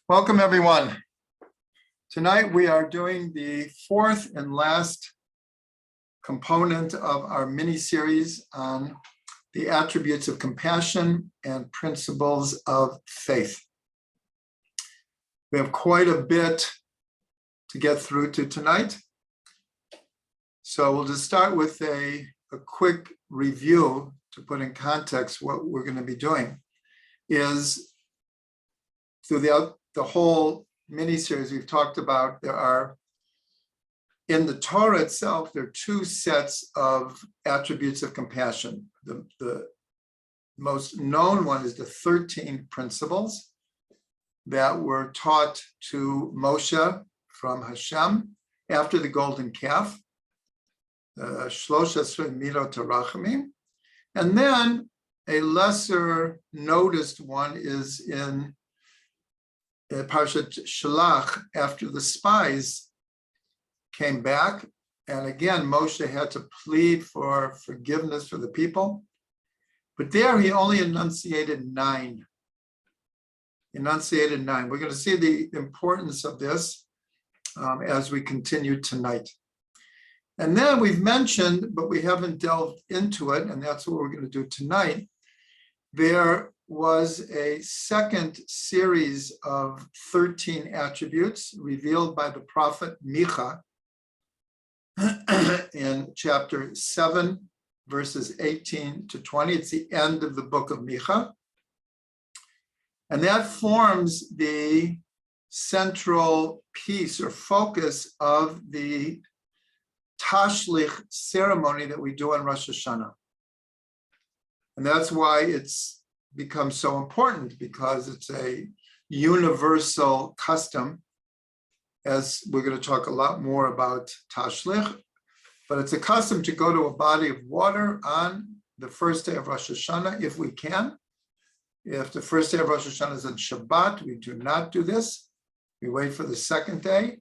Welcome, everyone. Tonight we are doing the fourth and last component of our mini-series on the attributes of compassion and principles of faith. We have quite a bit to get through to tonight. So we'll just start with a quick review to put in context what we're going to be doing. Is throughout the whole mini-series we've talked about, there are, in the Torah itself, there are two sets of attributes of compassion. The most known one is the 13 principles that were taught to Moshe from Hashem after the golden calf, Shlosha Esrei Midot HaRachamim. And then a lesser noticed one is in Parshat Shalach, after the spies came back. And again, Moshe had to plead for forgiveness for the people. But there he only enunciated 9. We're going to see the importance of this as we continue tonight. And then we've mentioned, but we haven't delved into it, and that's what we're going to do tonight. There was a second series of 13 attributes revealed by the prophet Micha in chapter 7, verses 18 to 20. It's the end of the book of Micha. And that forms the central piece or focus of the Tashlich ceremony that we do on Rosh Hashanah. And that's why it's become so important, because it's a universal custom, as we're going to talk a lot more about Tashlich, but it's a custom to go to a body of water on the first day of Rosh Hashanah, if we can. If the first day of Rosh Hashanah is on Shabbat, we do not do this. We wait for the second day.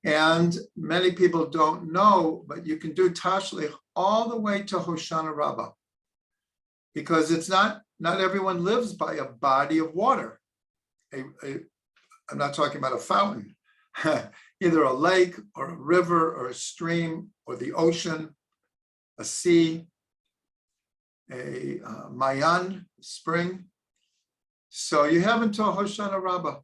And many people don't know, but you can do Tashlich all the way to Hoshana Rabbah, because it's not everyone lives by a body of water. I'm not talking about a fountain, either a lake or a river or a stream or the ocean, a sea, a mayan, spring. So you have until Hoshana Rabbah.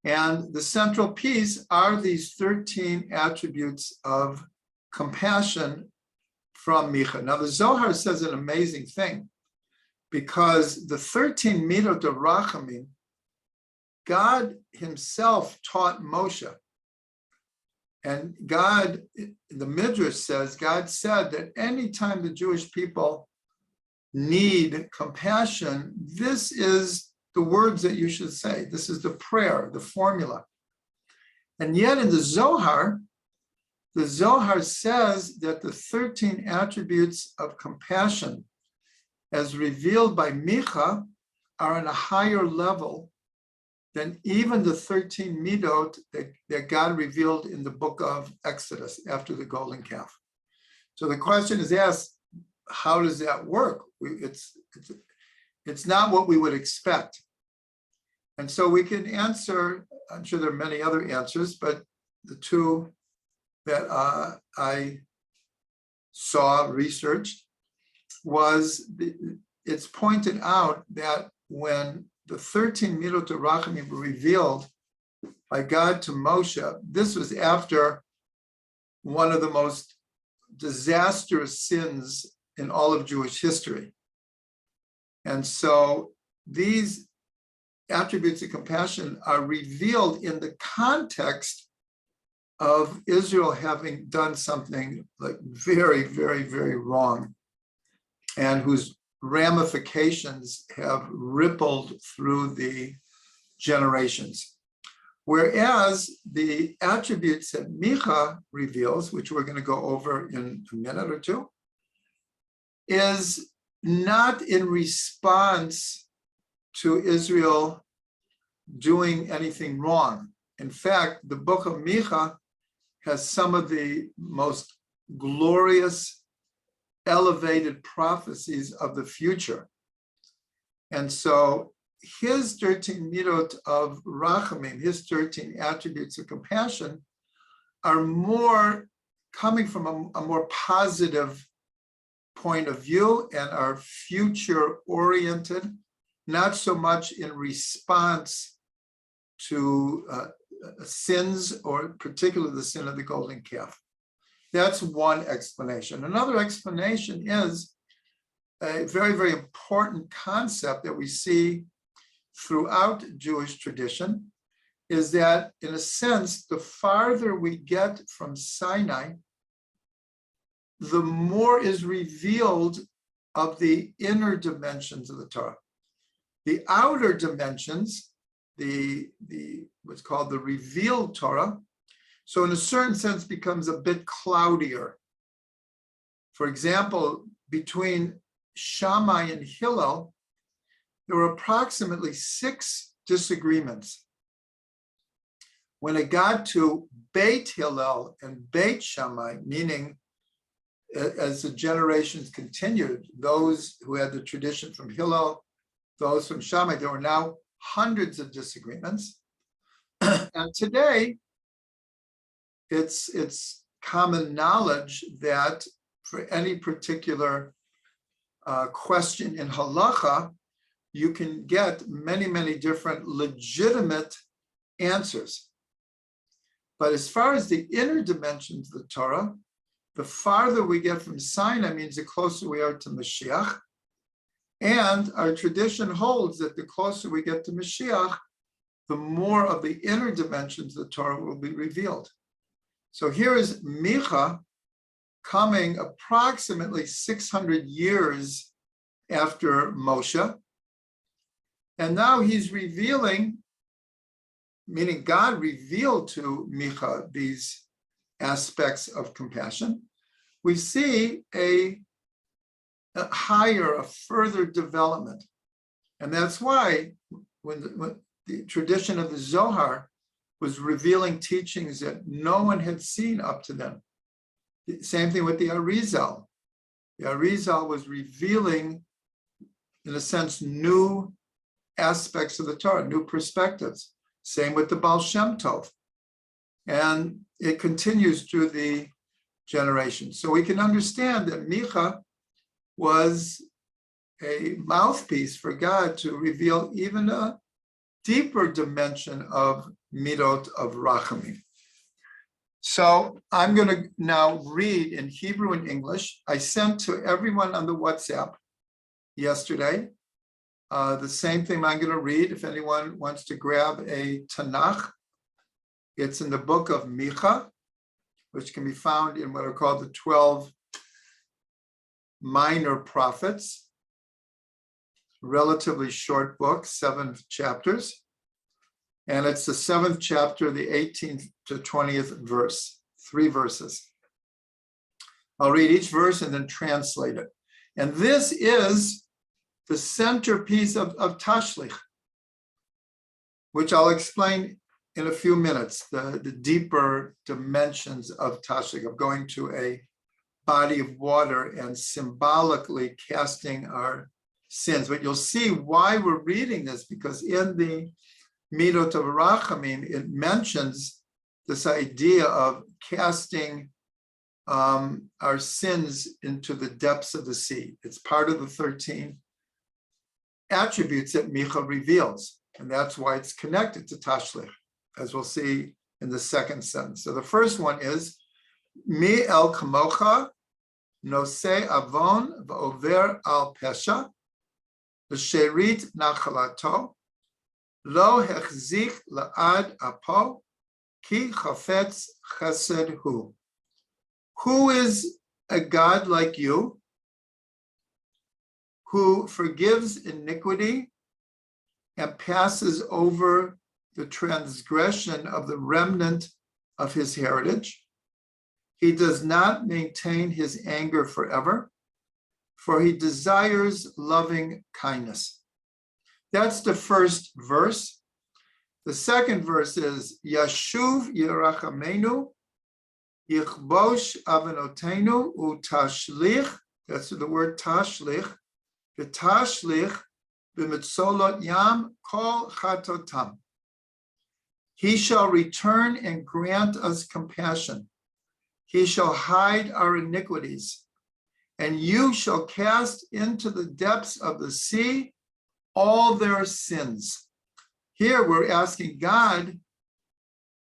And the central piece are these 13 attributes of compassion from Micha. Now the Zohar says an amazing thing, because the 13 Midot of Rachamim, God himself taught Moshe. And God, the Midrash says, God said that anytime the Jewish people need compassion, this is the words that you should say. This is the prayer, the formula. And yet in the Zohar says that the 13 attributes of compassion, as revealed by Micha, are on a higher level than even the 13 midot that God revealed in the book of Exodus after the golden calf. So the question is asked, how does that work? It's not what we would expect. And so we can answer, I'm sure there are many other answers, but the two that I saw researched was, it's pointed out that when the 13 Midot HaRachamim were revealed by God to Moshe, this was after one of the most disastrous sins in all of Jewish history. And so these attributes of compassion are revealed in the context of Israel having done something like very, very, very wrong, and whose ramifications have rippled through the generations. Whereas the attributes that Micha reveals, which we're going to go over in a minute or two, is not in response to Israel doing anything wrong. In fact, the book of Micha has some of the most glorious, elevated prophecies of the future. And so his 13 midot of rachamim, his 13 attributes of compassion, are more coming from a more positive point of view and are future oriented, not so much in response to sins, or particularly the sin of the golden calf. That's one explanation. Another explanation is a very, very important concept that we see throughout Jewish tradition, is that, in a sense, the farther we get from Sinai, the more is revealed of the inner dimensions of the Torah. The outer dimensions, the what's called the revealed Torah, so in a certain sense becomes a bit cloudier. For example, between Shammai and Hillel, there were approximately 6 disagreements. When it got to Beit Hillel and Beit Shammai, meaning as the generations continued, those who had the tradition from Hillel, those from Shammai, there were now hundreds of disagreements. And today, it's common knowledge that for any particular question in halacha, you can get many, many different legitimate answers. But as far as the inner dimensions of the Torah, the farther we get from Sinai means the closer we are to Mashiach. And our tradition holds that the closer we get to Mashiach, the more of the inner dimensions of the Torah will be revealed. So here is Micha coming approximately 600 years after Moshe. And now he's revealing, meaning God revealed to Micha these aspects of compassion. We see a higher, a further development. And that's why when the tradition of the Zohar was revealing teachings that no one had seen up to then. Same thing with the Arizal. The Arizal was revealing, in a sense, new aspects of the Torah, new perspectives. Same with the Baal Shem Tov. And it continues through the generations. So we can understand that Micha was a mouthpiece for God to reveal even a deeper dimension of midot of rachamim. So I'm going to now read in Hebrew and English. I sent to everyone on the WhatsApp yesterday the same thing I'm going to read. If anyone wants to grab a Tanakh, it's in the book of Micha, which can be found in what are called the 12 minor prophets. Relatively short book, 7 chapters. And it's the 7th chapter, the 18th to 20th verse, 3 verses. I'll read each verse and then translate it. And this is the centerpiece of Tashlich, which I'll explain in a few minutes, the deeper dimensions of Tashlich, of going to a body of water and symbolically casting our sins. But you'll see why we're reading this, because in the Midot of Rachamim, it mentions this idea of casting our sins into the depths of the sea. It's part of the 13 attributes that Micha reveals, and that's why it's connected to Tashlich, as we'll see in the second sentence. So the first one is, Mi el kamocha nosei avon v'over al pesha l'sherit nachalato lo hechzik la'ad apo ki chafetz chesed hu. Who is a God like you, who forgives iniquity and passes over the transgression of the remnant of his heritage? He does not maintain his anger forever, for he desires loving kindness. That's the first verse. The second verse is, Yashuv Yerachamenu, Yichbosh Avanotenu, Utashlich. That's the word tashlich. The tashlich b'mitzolot yam kol chatotam. He shall return and grant us compassion. He shall hide our iniquities, and you shall cast into the depths of the sea all their sins. Here we're asking God,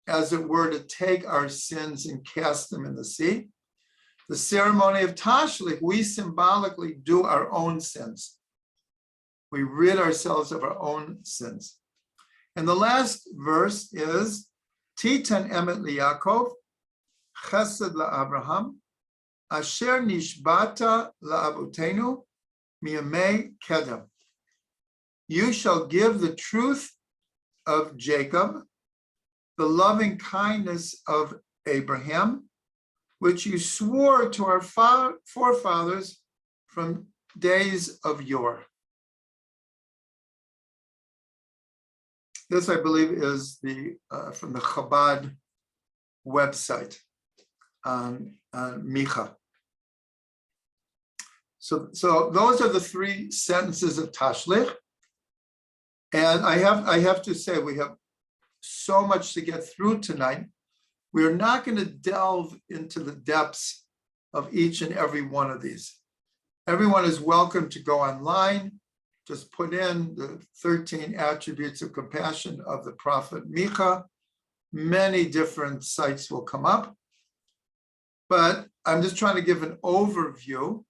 as it were, to take our sins and cast them in the sea. The ceremony of Tashlich, we symbolically do our own sins. We rid ourselves of our own sins. And the last verse is, Titan emet liYakov, chesed la'Abraham, asher nishbata la'avotenu, miyamei kedem. You shall give the truth of Jacob, the loving kindness of Abraham, which you swore to our forefathers from days of yore. This, I believe, is from the Chabad website on Micha. So those are the three sentences of Tashlich. And I have to say, we have so much to get through tonight. We're not going to delve into the depths of each and every one of these. Everyone is welcome to go online. Just put in the 13 attributes of compassion of the prophet Micha. Many different sites will come up. But I'm just trying to give an overview.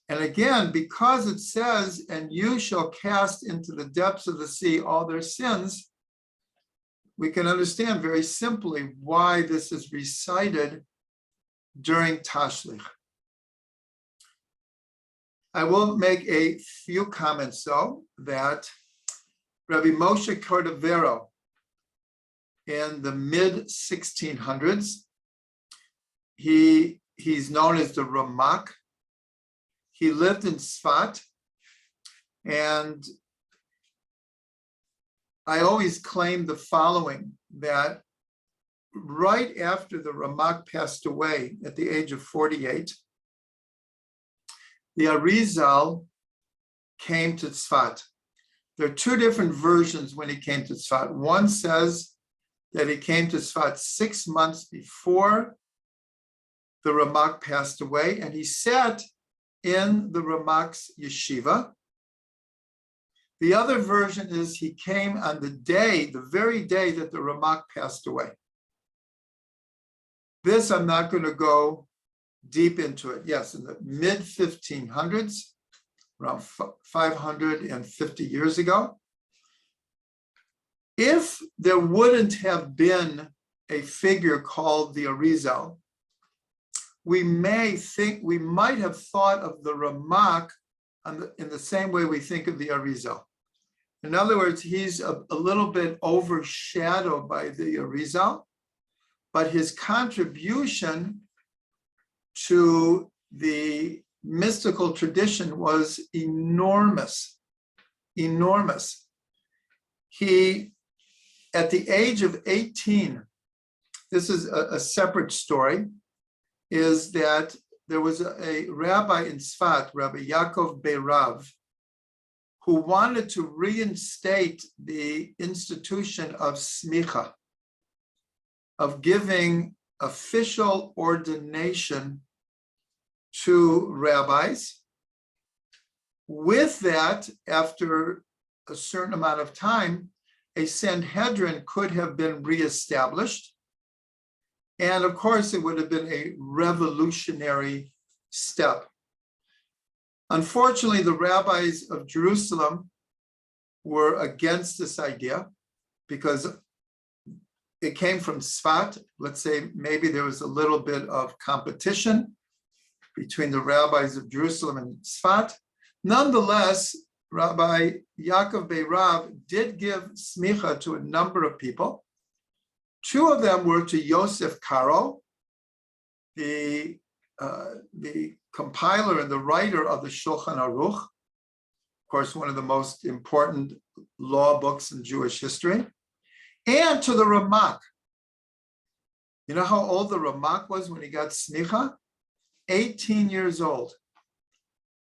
And again, because it says, and you shall cast into the depths of the sea all their sins, we can understand very simply why this is recited during Tashlich. I will make a few comments, though, that Rabbi Moshe Cordovero in the mid-1600s, he's known as the Ramak. He lived in Sfat, and I always claim the following, that right after the Ramak passed away at the age of 48, the Arizal came to Tzfat. There are two different versions when he came to Tzfat. One says that he came to Tzfat 6 months before the Ramak passed away, and he sat in the Ramak's yeshiva. The other version is he came on the very day that the Ramak passed away. This I'm not going to go deep into it. Yes, in the mid-1500s, around 550 years ago. If there wouldn't have been a figure called the Arizal, we might have thought of the Ramak in the same way we think of the Arizal. In other words, he's a little bit overshadowed by the Arizal, but his contribution to the mystical tradition was enormous, enormous. He, at the age of 18, this is a separate story, is that there was a rabbi in Sfat, Rabbi Yaakov Beirav, who wanted to reinstate the institution of smicha, of giving official ordination to rabbis. With that, after a certain amount of time, a Sanhedrin could have been reestablished. And of course, it would have been a revolutionary step. Unfortunately, the rabbis of Jerusalem were against this idea because it came from Sfat. Let's say maybe there was a little bit of competition between the rabbis of Jerusalem and Sfat. Nonetheless, Rabbi Yaakov Beirav did give smicha to a number of people. Two of them were to Yosef Karo, the compiler and the writer of the Shulchan Aruch, of course, one of the most important law books in Jewish history, and to the Ramak. You know how old the Ramak was when he got smicha? 18 years old.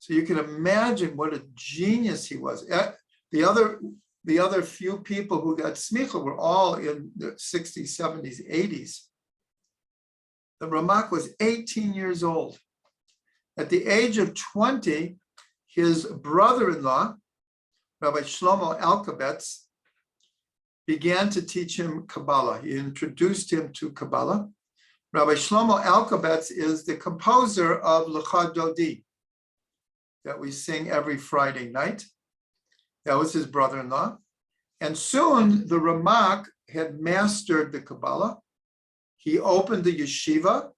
So you can imagine what a genius he was. The other few people who got smicha were all in the 60s, 70s, 80s. The Ramak was 18 years old. At the age of 20, his brother-in-law, Rabbi Shlomo Alkabetz, began to teach him Kabbalah. He introduced him to Kabbalah. Rabbi Shlomo Alkabetz is the composer of Lecha Dodi that we sing every Friday night. That was his brother-in-law. And soon the Ramak had mastered the Kabbalah. He opened the yeshiva,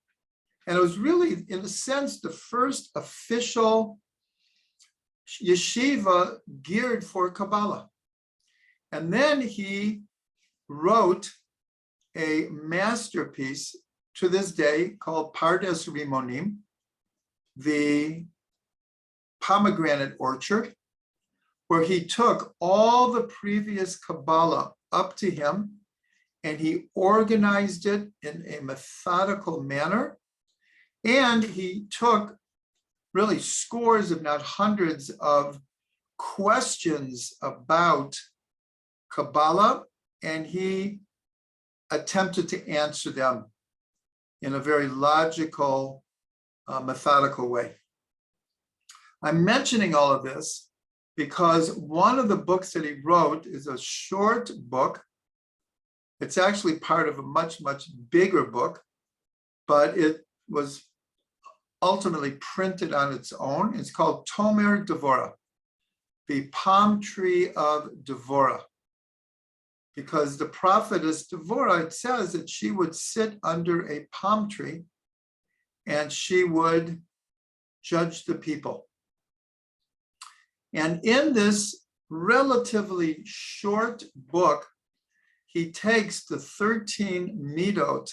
and it was really, in a sense, the first official yeshiva geared for Kabbalah. And then he wrote a masterpiece to this day called Pardes Rimonim, the pomegranate orchard, where he took all the previous Kabbalah up to him and he organized it in a methodical manner. And he took really scores, if not hundreds, of questions about Kabbalah, and he attempted to answer them in a very logical, methodical way. I'm mentioning all of this because one of the books that he wrote is a short book. It's actually part of a much, much bigger book, but it was ultimately printed on its own. It's called Tomer Devorah, the palm tree of Devorah. Because the prophetess Devorah, it says that she would sit under a palm tree and she would judge the people. And in this relatively short book, he takes the 13 midot,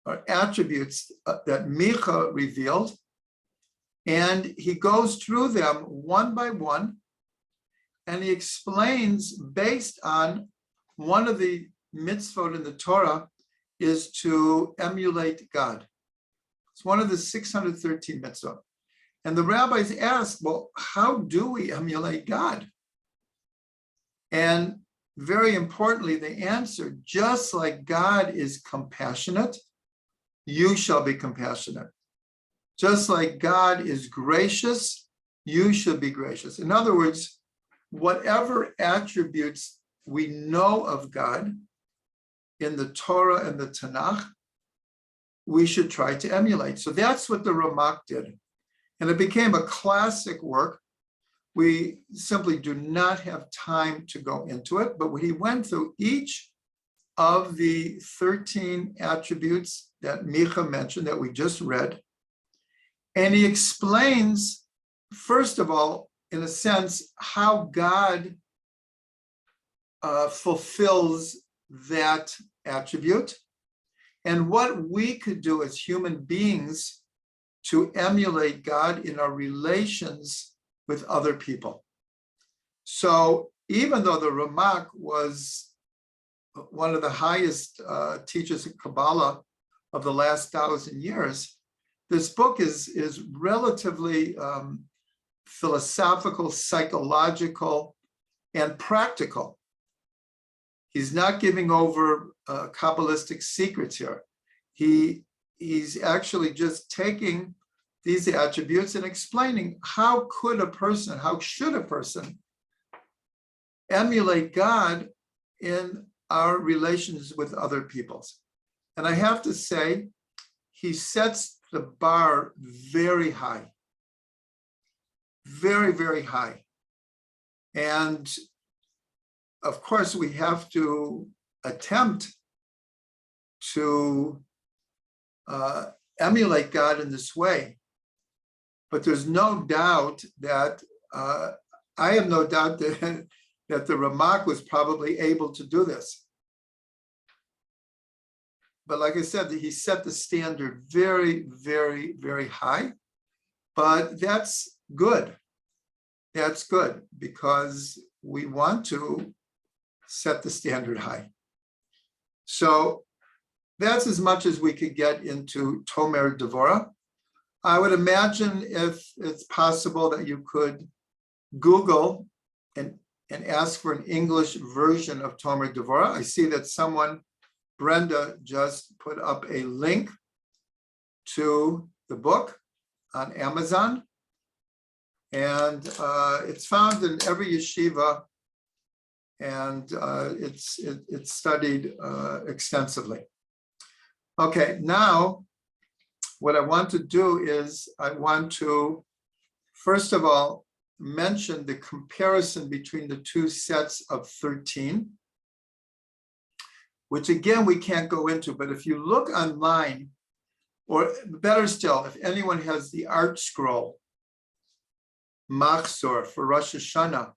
or attributes that Micha revealed, and he goes through them one by one, and he explains based on one of the mitzvot in the Torah is to emulate God. It's one of the 613 mitzvot. And the rabbis ask, well, how do we emulate God? And very importantly, they answer, just like God is compassionate, you shall be compassionate. Just like God is gracious, you should be gracious. In other words, whatever attributes we know of God in the Torah and the Tanakh, we should try to emulate. So that's what the Ramak did. And it became a classic work. We simply do not have time to go into it, but he went through each of the 13 attributes that Micha mentioned that we just read. And he explains, first of all, in a sense, how God fulfills that attribute and what we could do as human beings to emulate God in our relations with other people. So even though the Ramak was one of the highest teachers of Kabbalah of the last 1,000 years, this book is relatively philosophical, psychological, and practical. He's not giving over Kabbalistic secrets here. He's actually just taking these attributes and explaining how should a person emulate God in our relations with other peoples. And I have to say, he sets the bar very high, very, very high. And of course, we have to attempt to emulate God in this way. But there's no doubt that, I have no doubt that the Ramak was probably able to do this. But like I said, he set the standard very, very, very high. But that's good. That's good because we want to set the standard high. So that's as much as we could get into Tomer Devorah. I would imagine if it's possible that you could Google and and ask for an English version of Tomer Devorah. I see that Brenda just put up a link to the book on Amazon. And it's found in every yeshiva, and it's studied extensively. Okay, now what I want to do is I want to, first of all, mention the comparison between the two sets of 13, which again, we can't go into, but if you look online, or better still, if anyone has the art scroll, Machzor for Rosh Hashanah,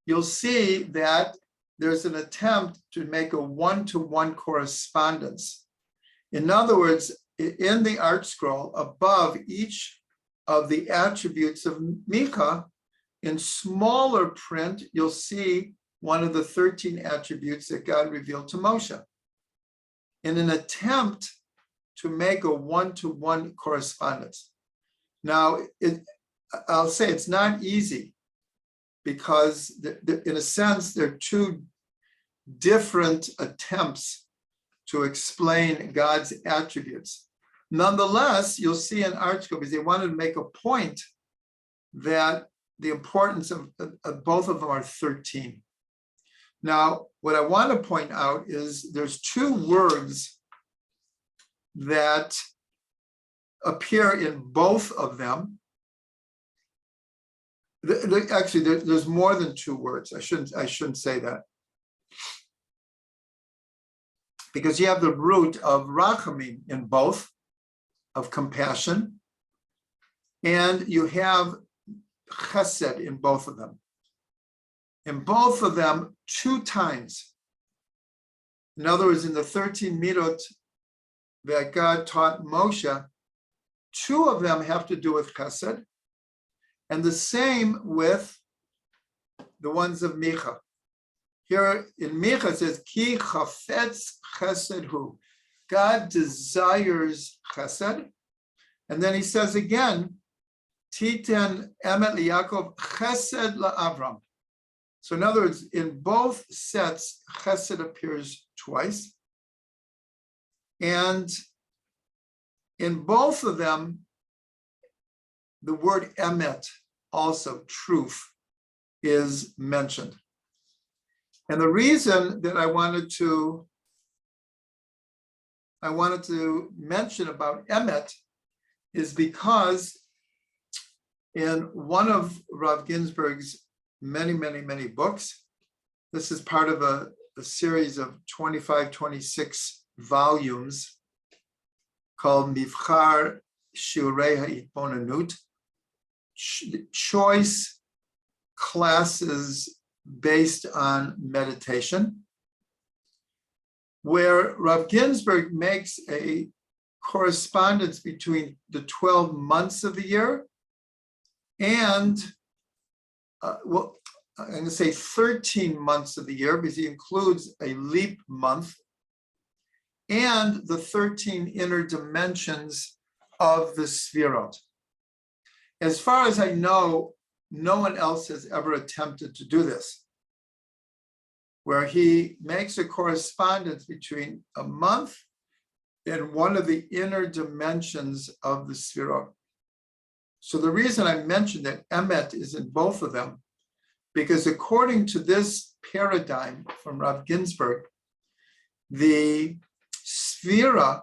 you'll see that there's an attempt to make a one-to-one correspondence. In other words, in the art scroll, above each of the attributes of Micha, in smaller print, you'll see one of the 13 attributes that God revealed to Moshe. In an attempt to make a one-to-one correspondence. Now, I'll say it's not easy because in a sense, they're two different attempts to explain God's attributes. Nonetheless, you'll see in art scroll, because they wanted to make a point that the importance of both of them are 13. Now, what I want to point out is there's two words that appear in both of them. Actually, there's more than two words. I shouldn't say that. Because you have the root of rachamim in both, of compassion, and you have chesed in both of them. In both of them, 2 times. In other words, in the 13 midot that God taught Moshe, 2 of them have to do with chesed, and the same with the ones of Micha. Here in Micha it says, Ki chafetz chesed hu. God desires chesed. And then he says again, Titen emet liYaakov chesed la'Avram. So in other words, in both sets, chesed appears twice. And in both of them, the word emet, also truth, is mentioned. And the reason that I wanted to mention about emet is because in one of Rav Ginsburg's many books, this is part of a series of 26 volumes called Mivchar Shiurei HaItbonanut, choice classes based on meditation, where Rav Ginsburg makes a correspondence between the 12 months of the year and, well, I'm going to say 13 months of the year, because he includes a leap month, and the 13 inner dimensions of the Sfirot. As far as I know, no one else has ever attempted to do this, where he makes a correspondence between a month and one of the inner dimensions of the Sfirot. So the reason I mentioned that emet is in both of them, because according to this paradigm from Rav Ginsburg, the Sfira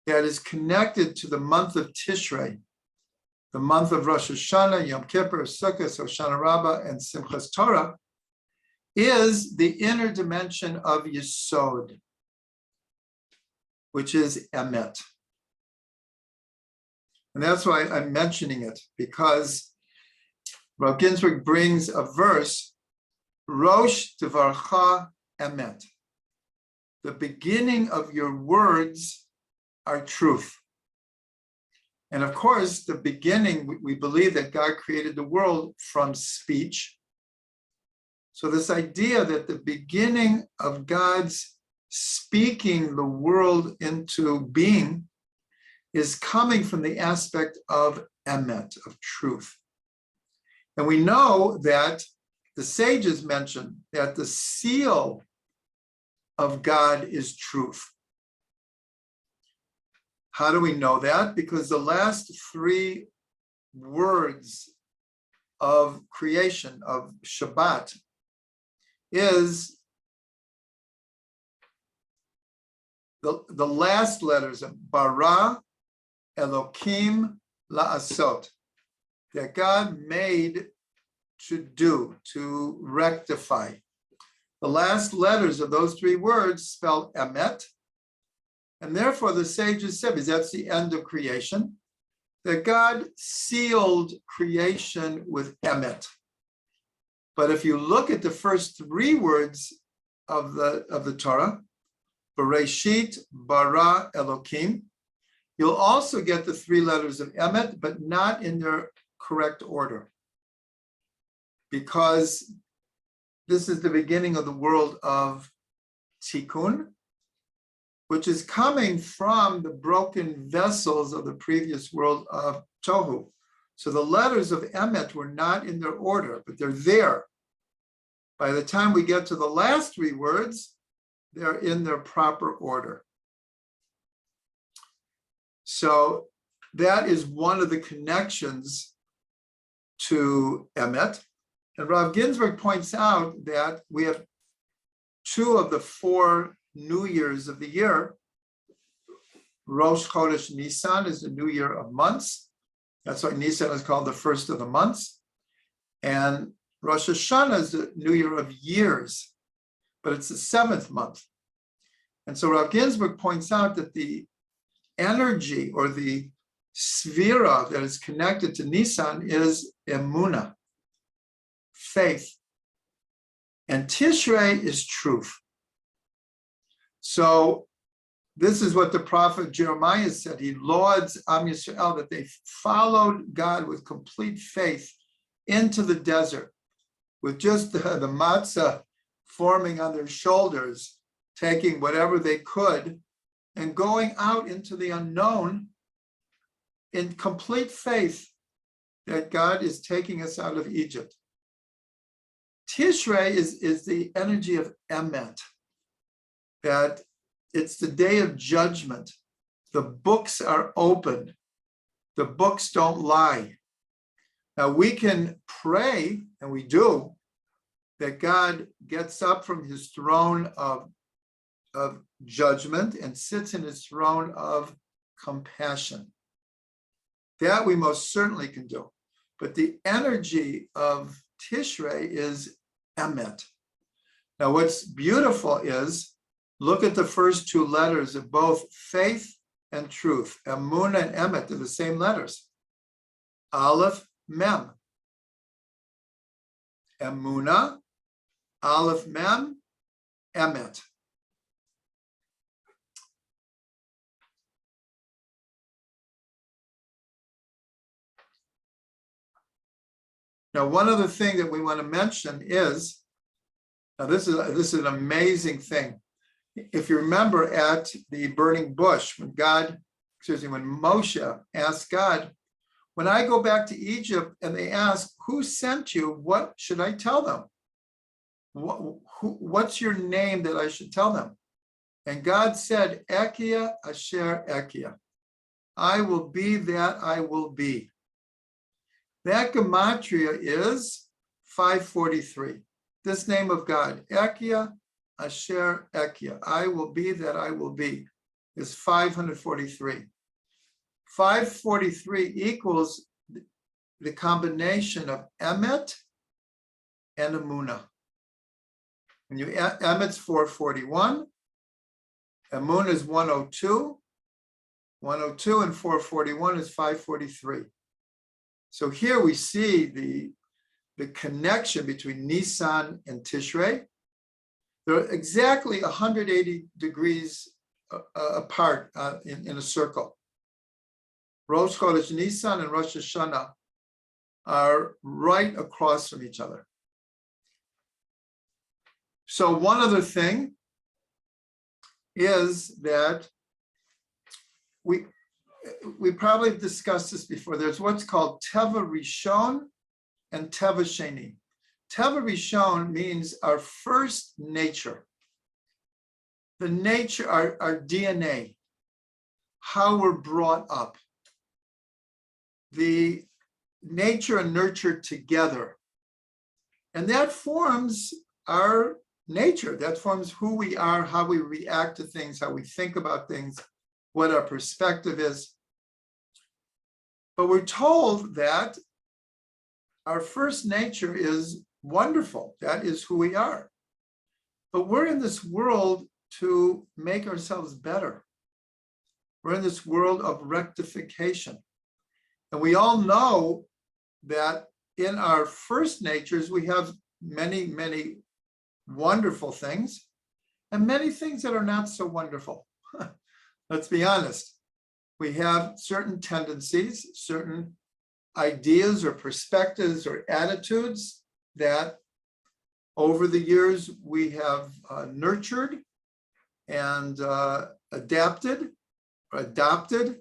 that is connected to the month of Tishrei, the month of Rosh Hashanah, Yom Kippur, Sukkot, Hoshana Rabbah, and Simchas Torah, is the inner dimension of Yesod, which is emet. And that's why I'm mentioning it, because Rav Ginsburg brings a verse, Rosh Devarcha emet. The beginning of your words are truth. And of course, the beginning, we believe that God created the world from speech. So this idea that the beginning of God's speaking the world into being is coming from the aspect of emet, of truth. And we know that the sages mention that the seal of God is truth. How do we know that? Because the last three words of creation, of Shabbat, is the last letters of bara Elokim la'asot, that God made to do, to rectify. The last letters of those three words spell emet, and therefore the sages said, because that's the end of creation, that God sealed creation with emet. But if you look at the first three words of the Torah, Bereshit, bara, Elokim, you'll also get the three letters of emet, but not in their correct order, because this is the beginning of the world of tikkun, which is coming from the broken vessels of the previous world of tohu. So the letters of emet were not in their order, but they're there. By the time we get to the last three words, they're in their proper order. So that is one of the connections to emet. And Rav Ginsburg points out that we have two of the 4 New Years of the year. Rosh Chodesh Nisan is the New Year of months. That's why Nisan is called the first of the months. And Rosh Hashanah is the New Year of years, but it's the 7th month. And so Rav Ginsburg points out that the energy or the svira that is connected to Nisan is emunah, faith. And Tishrei is truth. So this is what the prophet Jeremiah said. He lauds Am Yisrael that they followed God with complete faith into the desert, with just the matzah forming on their shoulders, taking whatever they could and going out into the unknown in complete faith that God is taking us out of Egypt. Tishrei is the energy of emet, that it's the day of judgment. The books are open. The books don't lie. Now we can pray, and we do, that God gets up from his throne of judgment and sits in his throne of compassion. That we most certainly can do. But the energy of Tishrei is emet. Now what's beautiful is, look at the first 2 letters of both faith and truth. Emunah and emet are the same letters. Aleph, mem. Emunah, Aleph, mem, emet. Now, one other thing that we want to mention is, now this is an amazing thing. If you remember at the burning bush, when Moshe asked God, when I go back to Egypt and they ask, who sent you, what should I tell them? What's your name that I should tell them? And God said, Ekia Asher Ekia. I will be that I will be. That gematria is 543. This name of God, Ekia Asher Ekia, I will be that I will be, is 543. 543 equals the combination of emet and emunah. When you emet's 441, emunah is 102. 102 and 441 is 543. So here we see the connection between Nisan and Tishrei. They're exactly 180 degrees apart in a circle. Rosh Chodesh Nisan and Rosh Hashanah are right across from each other. So one other thing is that we probably discussed this before. There's what's called Teva Rishon and Teva Sheni. Teva Rishon means our first nature, the nature, our DNA, how we're brought up, the nature and nurture together. And that forms our nature. That forms who we are, how we react to things, how we think about things, what our perspective is. But we're told that our first nature is wonderful. That is who we are. But we're in this world to make ourselves better. We're in this world of rectification. And we all know that in our first natures, we have many, many wonderful things and many things that are not so wonderful. Let's be honest. We have certain tendencies, certain ideas or perspectives or attitudes that over the years we have nurtured and adapted or adopted.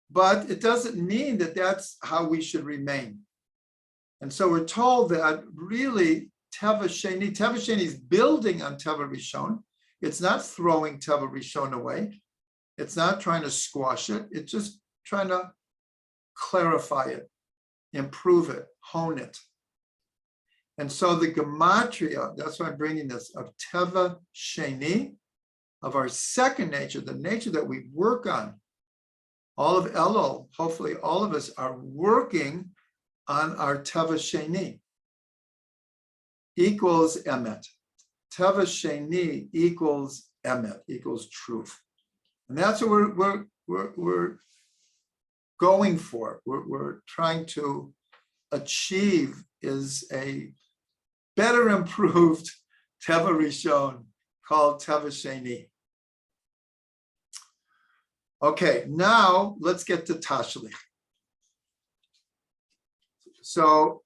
But it doesn't mean that that's how we should remain. And so we're told that really Teva Sheni is building on Teva Rishon. It's not throwing Teva Rishon away. It's not trying to squash it. It's just trying to clarify it, improve it, hone it. And so the gematria, that's why I'm bringing this, of Teva Sheni, of our second nature, the nature that we work on. All of Elul, hopefully all of us are working on our Teva Sheni, equals Emet. Teva Sheni equals Emet, equals truth. And that's what we're going for. We're trying to achieve is a better improved Teva Rishon called Teva Sheni. Okay, now let's get to Tashlich. So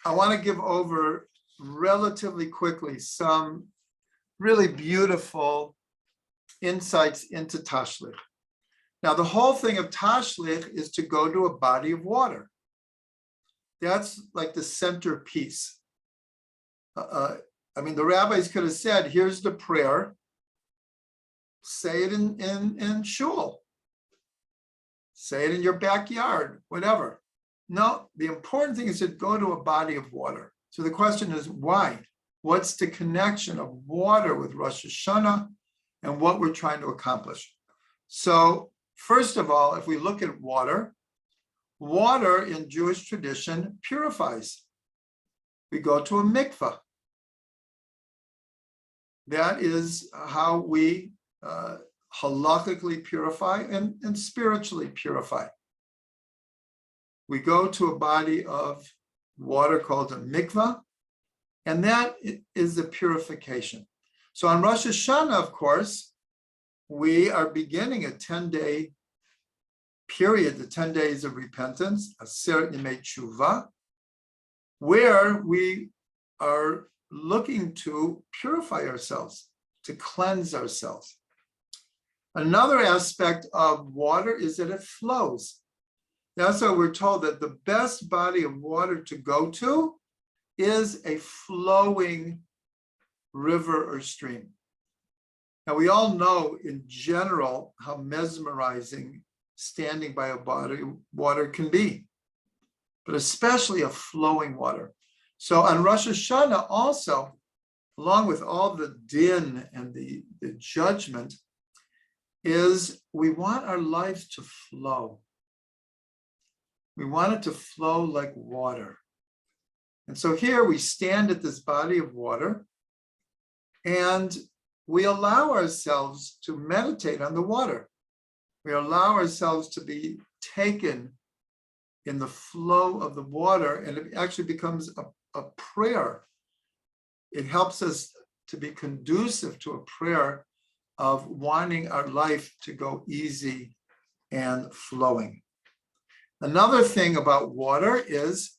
I want to give over relatively quickly some really beautiful insights into Tashlich. Now, the whole thing of Tashlich is to go to a body of water. That's like the centerpiece. I mean, the rabbis could have said, here's the prayer, say it in shul. Say it in your backyard, whatever. No, the important thing is to go to a body of water. So the question is, why? What's the connection of water with Rosh Hashanah and what we're trying to accomplish? So first of all, if we look at water, water in Jewish tradition purifies. We go to a mikvah. That is how we halakhically purify and spiritually purify. We go to a body of water called a mikvah, and that is the purification. So on Rosh Hashanah, of course, we are beginning a 10-day period, the 10 days of repentance, Aseret Yemei Tshuva, where we are looking to purify ourselves, to cleanse ourselves. Another aspect of water is that it flows. That's why we're told that the best body of water to go to is a flowing river or stream. Now, we all know in general how mesmerizing standing by a body of water can be, but especially a flowing water. So on Rosh Hashanah also, along with all the din and the judgment, is we want our lives to flow. We want it to flow like water. And so here we stand at this body of water and we allow ourselves to meditate on the water. We allow ourselves to be taken in the flow of the water, and it actually becomes a prayer. It helps us to be conducive to a prayer of wanting our life to go easy and flowing. Another thing about water is,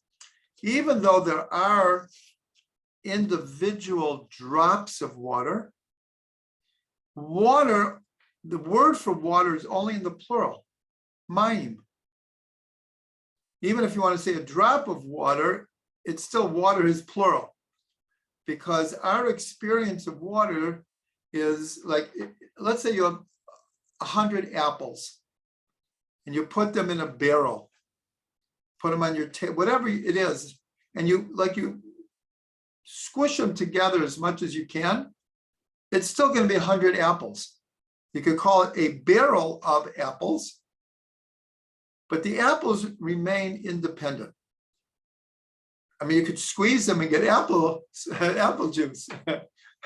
even though there are individual drops of water, the word for water is only in the plural, mayim. Even if you want to say a drop of water, it's still water is plural, because our experience of water is like, let's say you have 100 apples and you put them in a barrel, put them on your table, whatever it is, and you squish them together as much as you can, it's still going to be 100 apples. You could call it a barrel of apples, but the apples remain independent. I mean, you could squeeze them and get apple juice.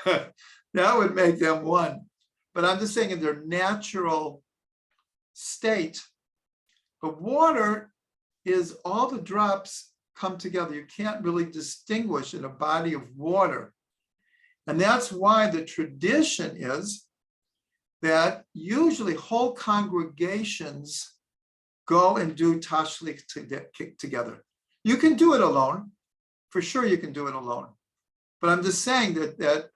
That would make them one. But I'm just saying in their natural state. But water is all the drops come together. You can't really distinguish in a body of water. And that's why the tradition is that usually whole congregations go and do tashlich together. You can do it alone. For sure, you can do it alone. But I'm just saying that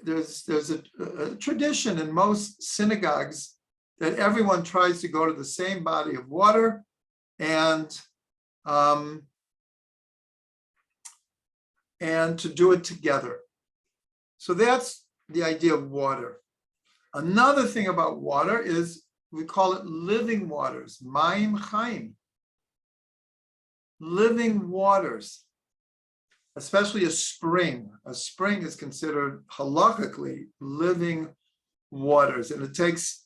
there's a tradition in most synagogues that everyone tries to go to the same body of water and to do it together. So that's the idea of water. Another thing about water is we call it living waters, mayim chaim. Living waters, especially a spring. A spring is considered halakhically living waters, and it takes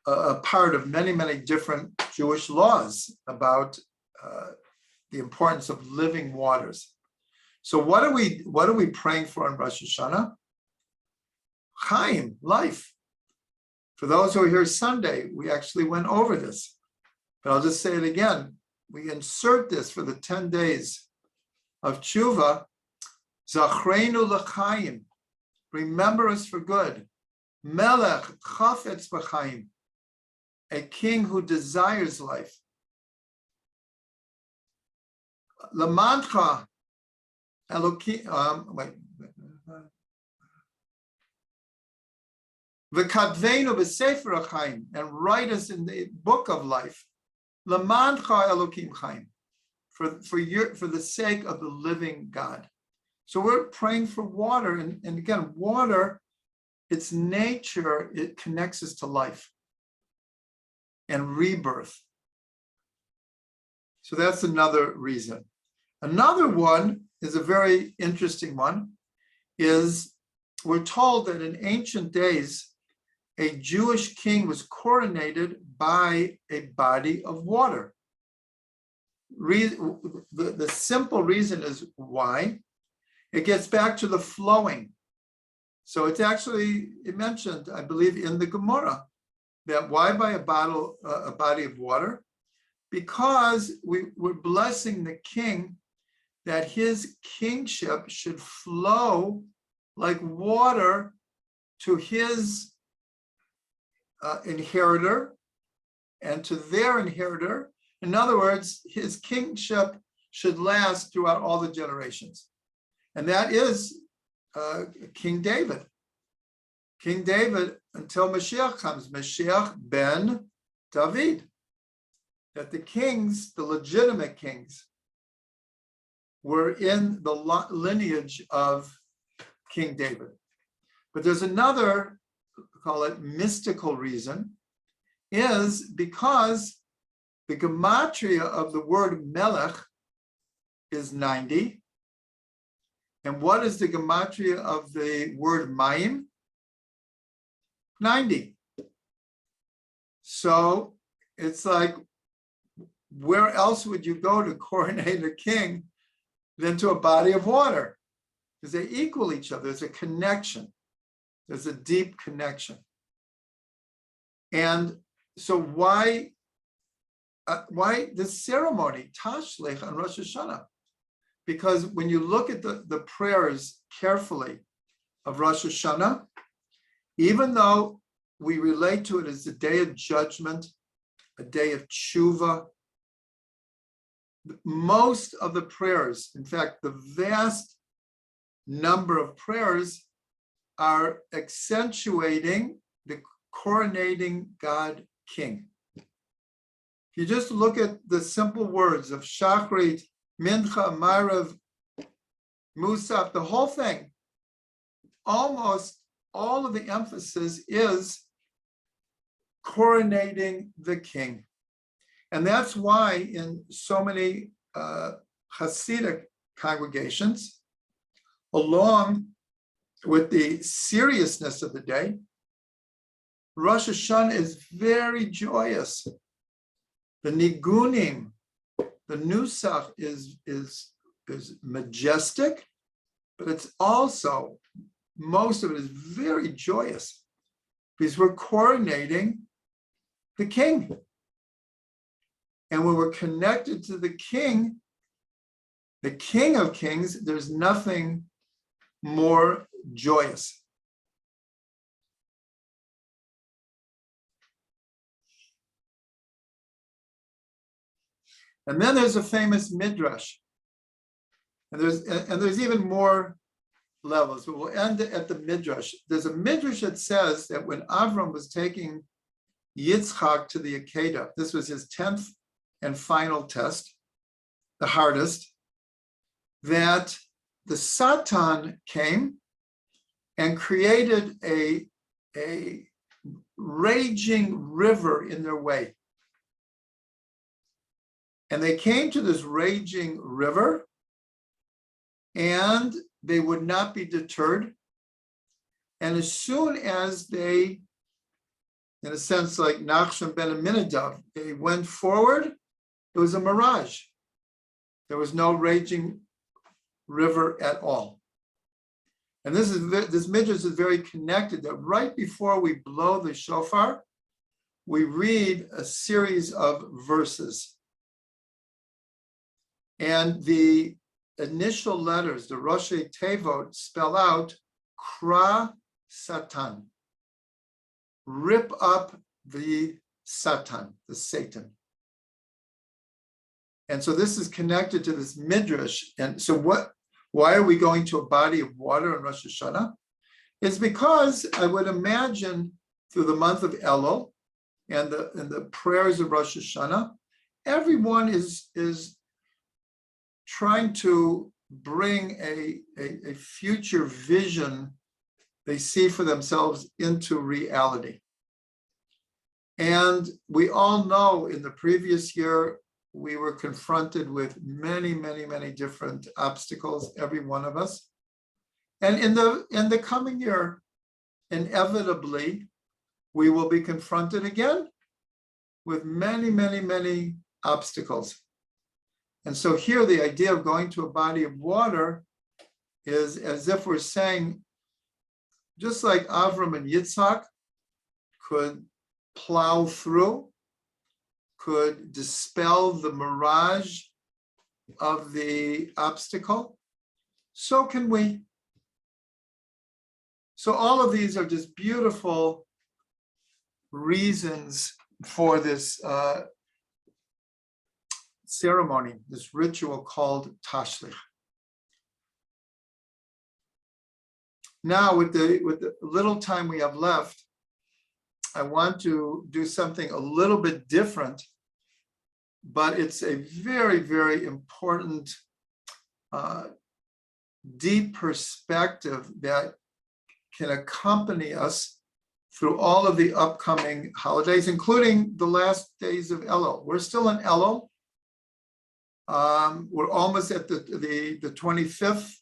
a part of many, many different Jewish laws about the importance of living waters. So what are we praying for on Rosh Hashanah? Chaim, life. For those who are here Sunday, we actually went over this, but I'll just say it again. We insert this for the 10 days of tshuva. Zachreinu l'chaim, remember us for good. Melech chafetz b'chaim, a king who desires life. Lamancha Elokim, V'kadveinu b'sefer hachaim, and write us in the book of life. Lamancha Elokim chaim, for the sake of the living God. So we're praying for water, and again, water, its nature, it connects us to life and rebirth. So that's another reason. Another one is a very interesting one, is we're told that in ancient days, a Jewish king was coronated by a body of water. The simple reason is why. It gets back to the flowing. So it's actually, it mentioned, I believe, in the Gemara, that why by a body of water? Because we're blessing the king that his kingship should flow like water to his inheritor and to their inheritor. In other words, his kingship should last throughout all the generations. And that is King David. King David, until Mashiach comes, Mashiach ben David. That the kings, the legitimate kings, were in the lineage of King David. But there's another, call it mystical reason, is because the gematria of the word melech is 90. And what is the gematria of the word mayim? 90. So it's like, where else would you go to coronate a king than to a body of water? Because they equal each other. There's a connection. There's a deep connection. And so why this ceremony, Tashlich on Rosh Hashanah? Because when you look at the prayers carefully of Rosh Hashanah, even though we relate to it as a day of judgment, a day of tshuva, most of the prayers, in fact, the vast number of prayers are accentuating the coronating God King. If you just look at the simple words of Shachrit Mincha, Marav, Musaf, the whole thing, almost all of the emphasis is coronating the king. And that's why in so many Hasidic congregations, along with the seriousness of the day, Rosh Hashanah is very joyous. The nigunim, the nusach is majestic, but it's also, most of it is very joyous because we're coronating the king. And when we're connected to the king of kings, there's nothing more joyous. And then there's a famous midrash, and there's even more levels, but we'll end at the midrash. There's a midrash that says that when Avram was taking Yitzchak to the Akedah, this was his 10th and final test, the hardest, that the Satan came and created a raging river in their way. And they came to this raging river, and they would not be deterred. And as soon as they, in a sense like Nachshon ben Aminadav, they went forward, it was a mirage. There was no raging river at all. And this midrash is very connected, that right before we blow the shofar, we read a series of verses. And the initial letters, the Roshei Tevot, spell out Kra Satan. Rip up the Satan, the Satan. And so this is connected to this midrash. And so why are we going to a body of water in Rosh Hashanah? It's because I would imagine through the month of Elul and the prayers of Rosh Hashanah, everyone is trying to bring a future vision they see for themselves into reality. And we all know in the previous year, we were confronted with many, many, many different obstacles, every one of us. And in the coming year, inevitably, we will be confronted again with many, many, many obstacles. And so here, the idea of going to a body of water is as if we're saying, just like Avram and Yitzhak could plow through, could dispel the mirage of the obstacle, so can we. So all of these are just beautiful reasons for this ceremony, this ritual called Tashlich. Now, with the little time we have left, I want to do something a little bit different, but it's a very, very important, deep perspective that can accompany us through all of the upcoming holidays, including the last days of Elul. We're still in Elul. We're almost at the 25th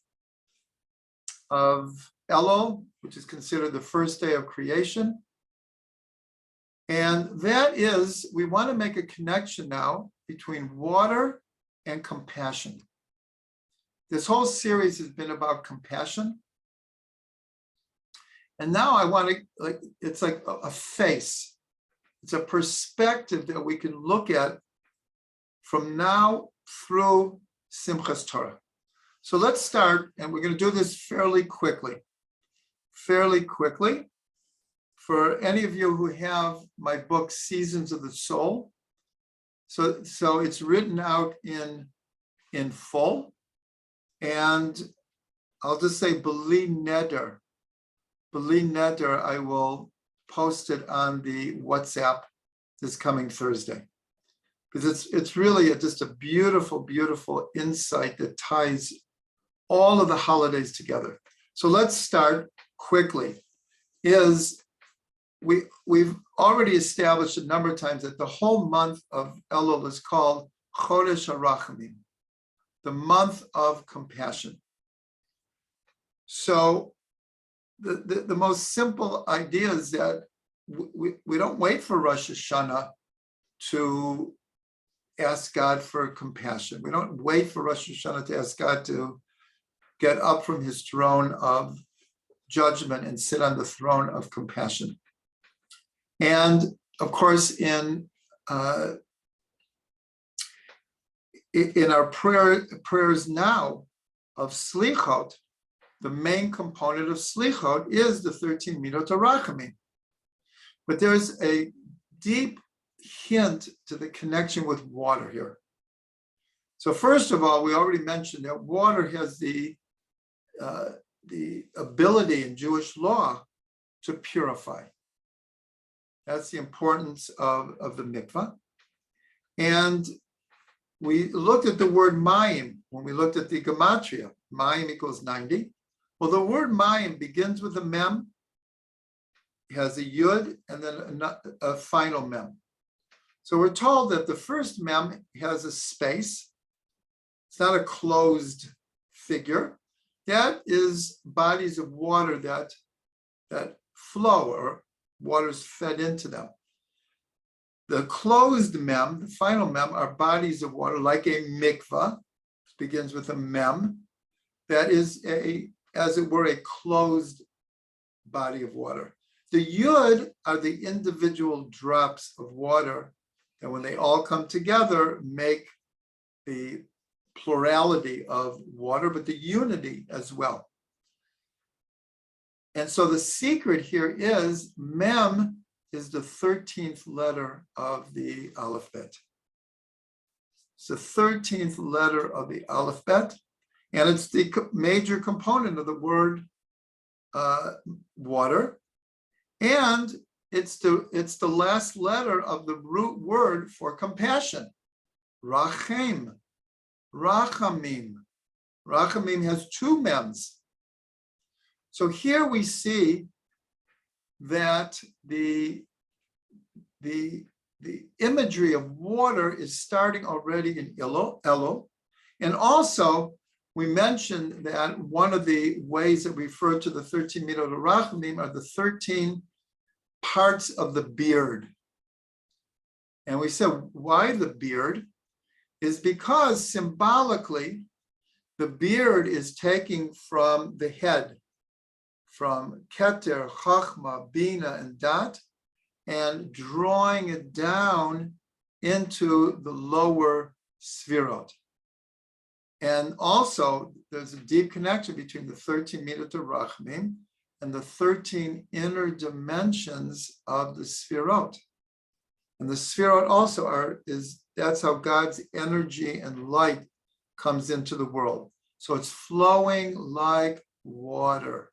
of Elul, which is considered the first day of creation. And that is, we want to make a connection now between water and compassion. This whole series has been about compassion. And now I want to, it's like a face. It's a perspective that we can look at from now through Simchas Torah. So let's start, and we're going to do this fairly quickly. For any of you who have my book, Seasons of the Soul, so it's written out in full, and I'll just say B'li Neder, I will post it on the WhatsApp this coming Thursday. because it's really just a beautiful, beautiful insight that ties all of the holidays together. So let's start quickly. We've already established a number of times that the whole month of Elul is called Chodesh HaRachamim, the month of compassion. So the most simple idea is that we don't wait for Rosh Hashanah to ask God for compassion. We don't wait for Rosh Hashanah to ask God to get up from his throne of judgment and sit on the throne of compassion. And of course, in our prayers now of Slichot, the main component of Slichot is the 13 Midot HaRachamim. But there's a deep hint to the connection with water here. So first of all, we already mentioned that water has the ability in Jewish law to purify. That's the importance of the mikvah. And we looked at the word mayim when we looked at the gematria. Mayim equals 90. Well, the word mayim begins with a mem, has a yud, and then a final mem. So we're told that the first mem has a space. It's not a closed figure. That is bodies of water that flow, or water is fed into them. The closed mem, the final mem, are bodies of water like a mikvah, begins with a mem, that is as it were, a closed body of water. The yud are the individual drops of water, and when they all come together, make the plurality of water, but the unity as well. And so the secret here is mem is the 13th letter of the alphabet. It's the 13th letter of the alphabet, and it's the major component of the word water, and it's the last letter of the root word for compassion, rachem, rachamim. Rachamim has two mems. So here we see that the imagery of water is starting already in Elul. And also, we mentioned that one of the ways that we refer to the 13 Midot HaRachamim are the 13 parts of the beard. And we said, why the beard? Is because symbolically, the beard is taking from the head, from Keter, Chachma, Bina, and Dat, and drawing it down into the lower Sfirot. And also, there's a deep connection between the 13 Midot HaRachamim and the 13 inner dimensions of the Sfirot. And the Sfirot also that's how God's energy and light comes into the world. So it's flowing like water.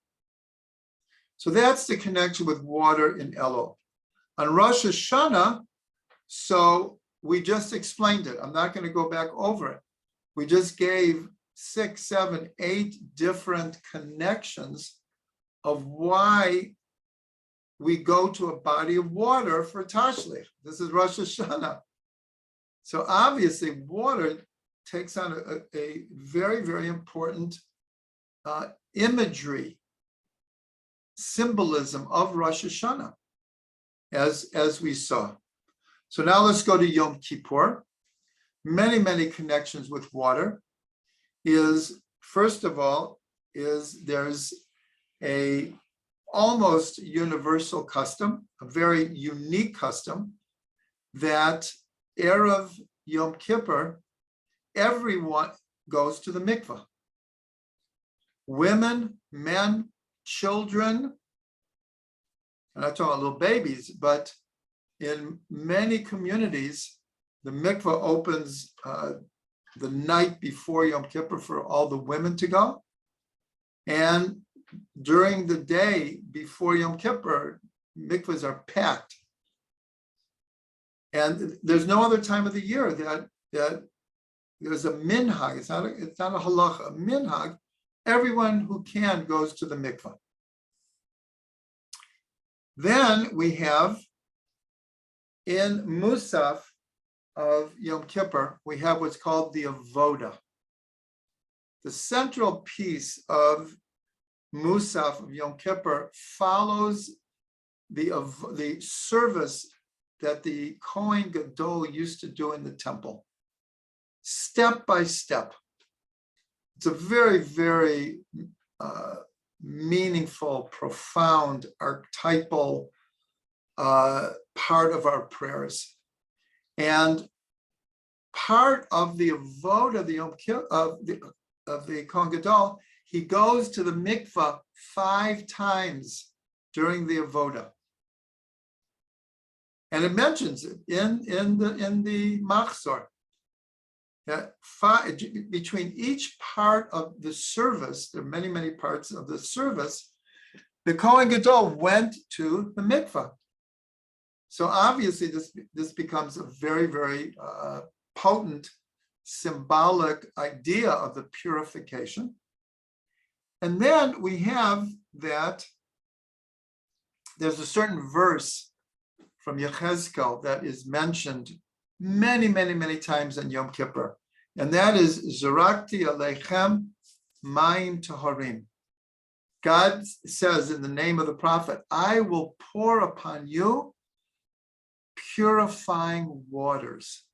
So that's the connection with water in Elul. On Rosh Hashanah, so we just explained it. I'm not going to go back over it. We just gave 6, 7, 8 different connections of why we go to a body of water for Tashlich. This is Rosh Hashanah. So obviously water takes on a very, very important imagery, symbolism of Rosh Hashanah, as we saw. So now let's go to Yom Kippur. Many, many connections with water. First of all, there's a almost universal custom, a very unique custom, that Erev Yom Kippur, everyone goes to the mikvah. Women, men, children, I'm not talking about little babies, but in many communities, the mikvah opens the night before Yom Kippur for all the women to go. And during the day before Yom Kippur, mikvahs are packed. And there's no other time of the year that there's a minhag. It's not a halacha, a minhag. Everyone who can goes to the mikvah. Then we have in Musaf of Yom Kippur, we have what's called the avoda. The central piece of Musaf of Yom Kippur follows the service that the Kohen Gadol used to do in the temple, step by step. It's a very, very meaningful, profound, archetypal part of our prayers. And part of the avoda of the Yom Kippur, of the Kohen Gadol, he goes to the mikvah 5 times during the avoda. And it mentions it in the Machzor. Between each part of the service, there are many, many parts of the service, the Kohen Gadol went to the mikvah. So obviously this becomes a very, very potent, symbolic idea of the purification. And then we have that there's a certain verse from Yechezkel that is mentioned many, many, many times in Yom Kippur. And that is, Zarakti Aleichem Mayim Taharim. God says in the name of the prophet, I will pour upon you purifying waters.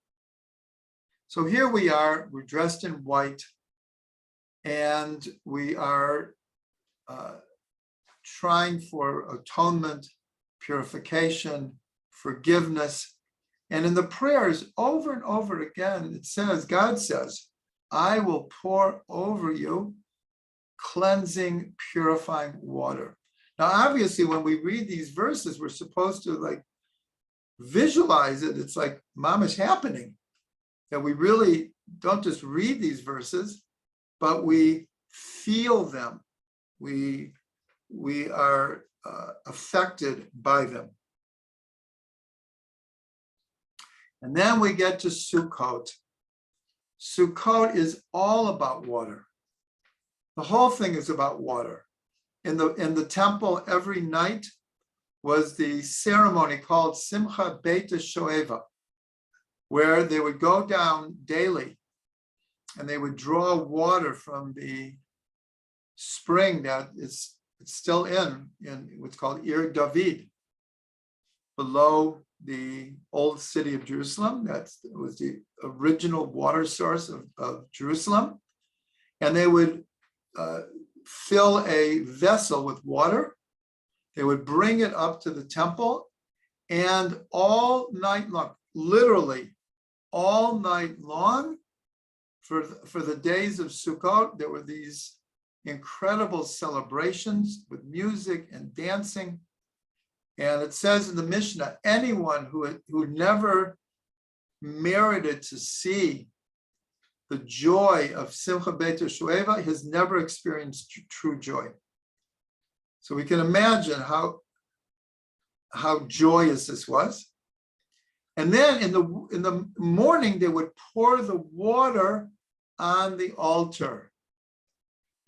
So here we are, we're dressed in white, and we are trying for atonement, purification, forgiveness. And in the prayers, over and over again, it says, God says, I will pour over you cleansing, purifying water. Now, obviously, when we read these verses, we're supposed to visualize it. It's like mamash happening, that we really don't just read these verses, but we feel them. We are affected by them. And then we get to Sukkot. Sukkot is all about water. The whole thing is about water. In the temple, every night was the ceremony called Simcha Beit Shoeva, where they would go down daily and they would draw water from the spring that it's still in what's called Ir David, below the old city of Jerusalem. That was the original water source of Jerusalem. And they would fill a vessel with water. They would bring it up to the temple, and all night long, literally all night long, for the days of Sukkot, there were these incredible celebrations with music and dancing. And it says in the Mishnah, anyone who never merited to see the joy of Simcha Beit Shoeva has never experienced true joy. So we can imagine how joyous this was. And then in the morning, they would pour the water on the altar,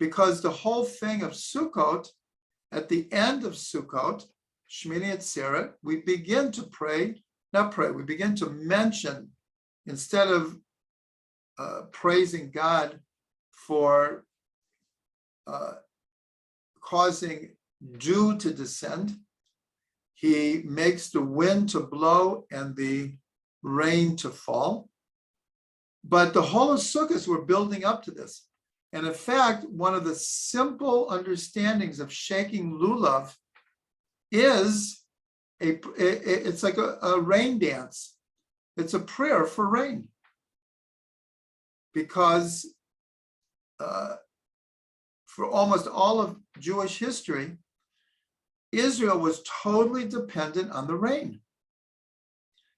because the whole thing of Sukkot, at the end of Sukkot, Shmini Atzeret, we begin to we begin to mention, instead of praising God for causing dew to descend, he makes the wind to blow and the rain to fall. But the whole of Sukkot, we're building up to this. And in fact, one of the simple understandings of shaking lulav is it's like a rain dance. It's a prayer for rain. Because for almost all of Jewish history, Israel was totally dependent on the rain.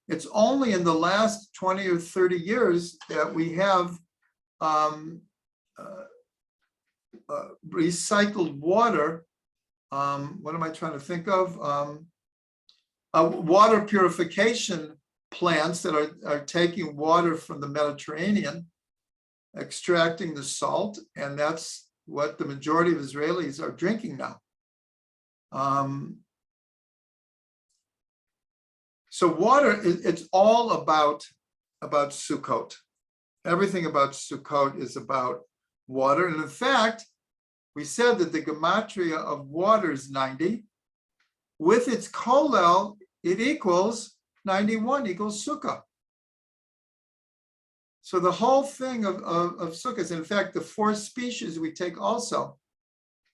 It's only in the last 20 or 30 years that we have recycled water. What am I trying to think of? Water purification plants that are taking water from the Mediterranean, extracting the salt, and that's what the majority of Israelis are drinking now. So water, it's all about Sukkot. Everything about Sukkot is about water. And in fact, we said that the gematria of water is 90. With its kollel, it equals 91, equals Sukkah. So the whole thing of Sukkahs, in fact, the 4 species we take also,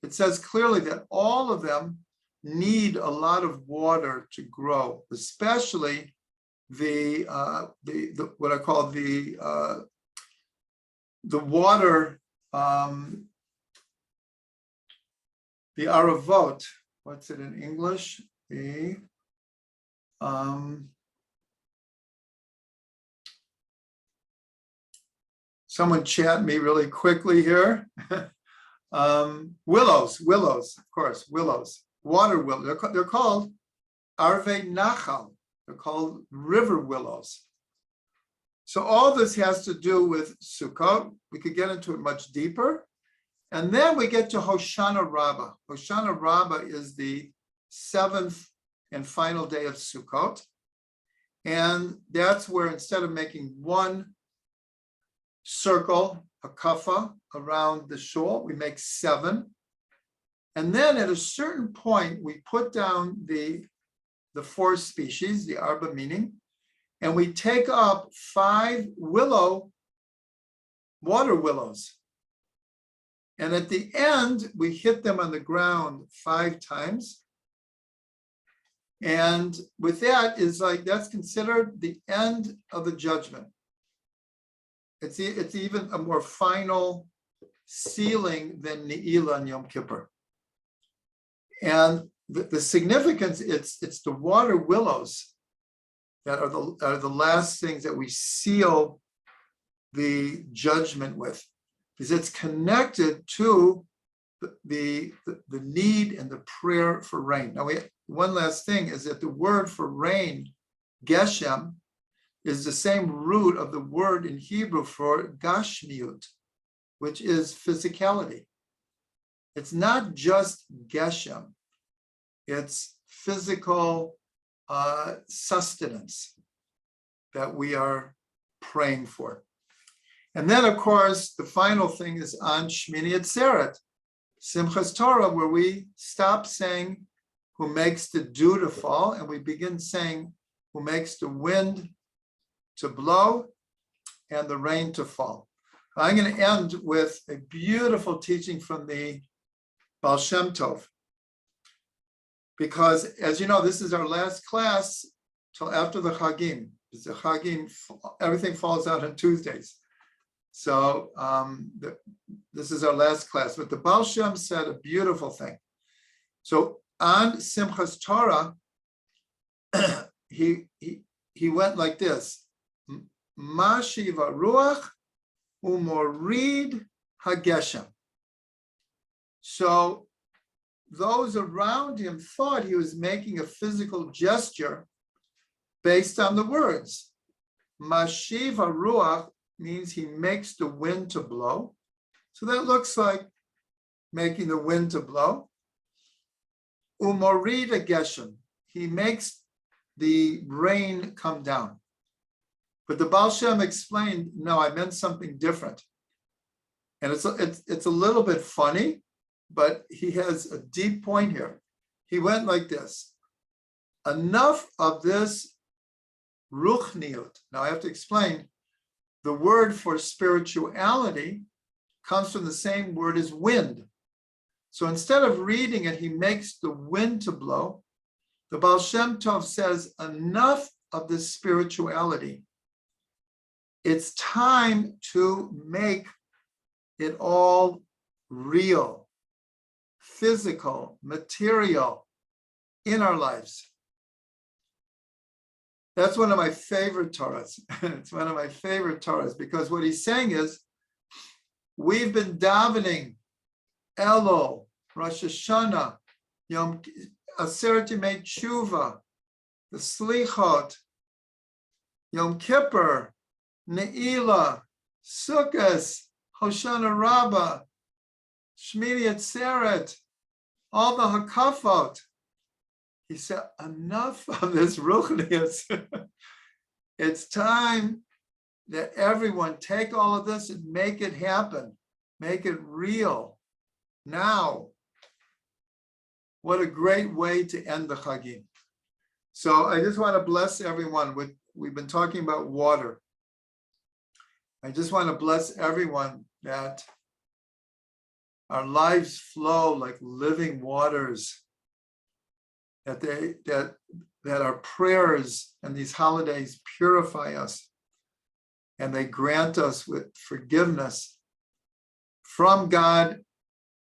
it says clearly that all of them need a lot of water to grow, especially the what I call the water, the aravot. What's it in English? The someone chat me really quickly here. Willows, of course, willows, water willows. They're called arvei nachal. They're called river willows. So all this has to do with Sukkot. We could get into it much deeper. And then we get to Hoshana Rabbah. Hoshana Rabbah is the 7th and final day of Sukkot. And that's where instead of making one circle, a kafa, around the shul, we make 7. And then at a certain point, we put down the 4 species, the arba meaning, and we take up 5 water willows. And at the end, we hit them on the ground 5 times. And with that is like, that's considered the end of the judgment. It's even a more final sealing than Ne'ilah and Yom Kippur. And the significance, it's the water willows that are the last things that we seal the judgment with, because it's connected to the need and the prayer for rain. Now, one last thing is that the word for rain, geshem, is the same root of the word in Hebrew for gashmiut, which is physicality. It's not just geshem, it's physical sustenance that we are praying for. And then, of course, the final thing is on Shmini Atzeret, Simchas Torah, where we stop saying who makes the dew to fall, and we begin saying who makes the wind to blow and the rain to fall. I'm going to end with a beautiful teaching from the Baal Shem Tov, because as you know, this is our last class till after the Chagim. It's the Chagim, everything falls out on Tuesdays. So this is our last class. But the Baal Shem said a beautiful thing. So on Simchas Torah, he went like this: Ma shiva ruach umorid hageshem. So those around him thought he was making a physical gesture based on the words. Ma shiva ruach means he makes the wind to blow. So that looks like making the wind to blow. Umorid hageshem, he makes the rain come down. But the Baal Shem explained, no, I meant something different. And it's a little bit funny, but he has a deep point here. He went like this: enough of this ruchniut. Now I have to explain, the word for spirituality comes from the same word as wind. So instead of reading it, he makes the wind to blow. The Baal Shem Tov says, enough of this spirituality. It's time to make it all real, physical, material in our lives. That's one of my favorite Torahs. It's one of my favorite Torahs, because what he's saying is, we've been davening Elul, Rosh Hashanah, Yom Aseret Yemei Tshuva, the Slichot, Yom Kippur, Ne'ilah, Sukkot, Hoshana Rabbah, Shmini Atzeret, all the Hakafot. He said, enough of this ruchnius. It's time that everyone take all of this and make it happen. Make it real now. What a great way to end the Chagim. So I just want to bless everyone. We've been talking about water. I just want to bless everyone that our lives flow like living waters, that our prayers and these holidays purify us, and they grant us with forgiveness from God.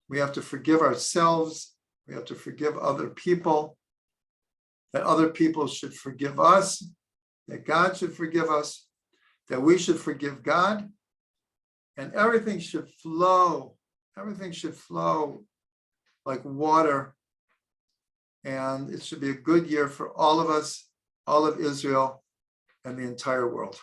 We have to forgive ourselves. We have to forgive other people, that other people should forgive us, that God should forgive us, that we should forgive God, and everything should flow. Everything should flow like water. And it should be a good year for all of us, all of Israel, and the entire world.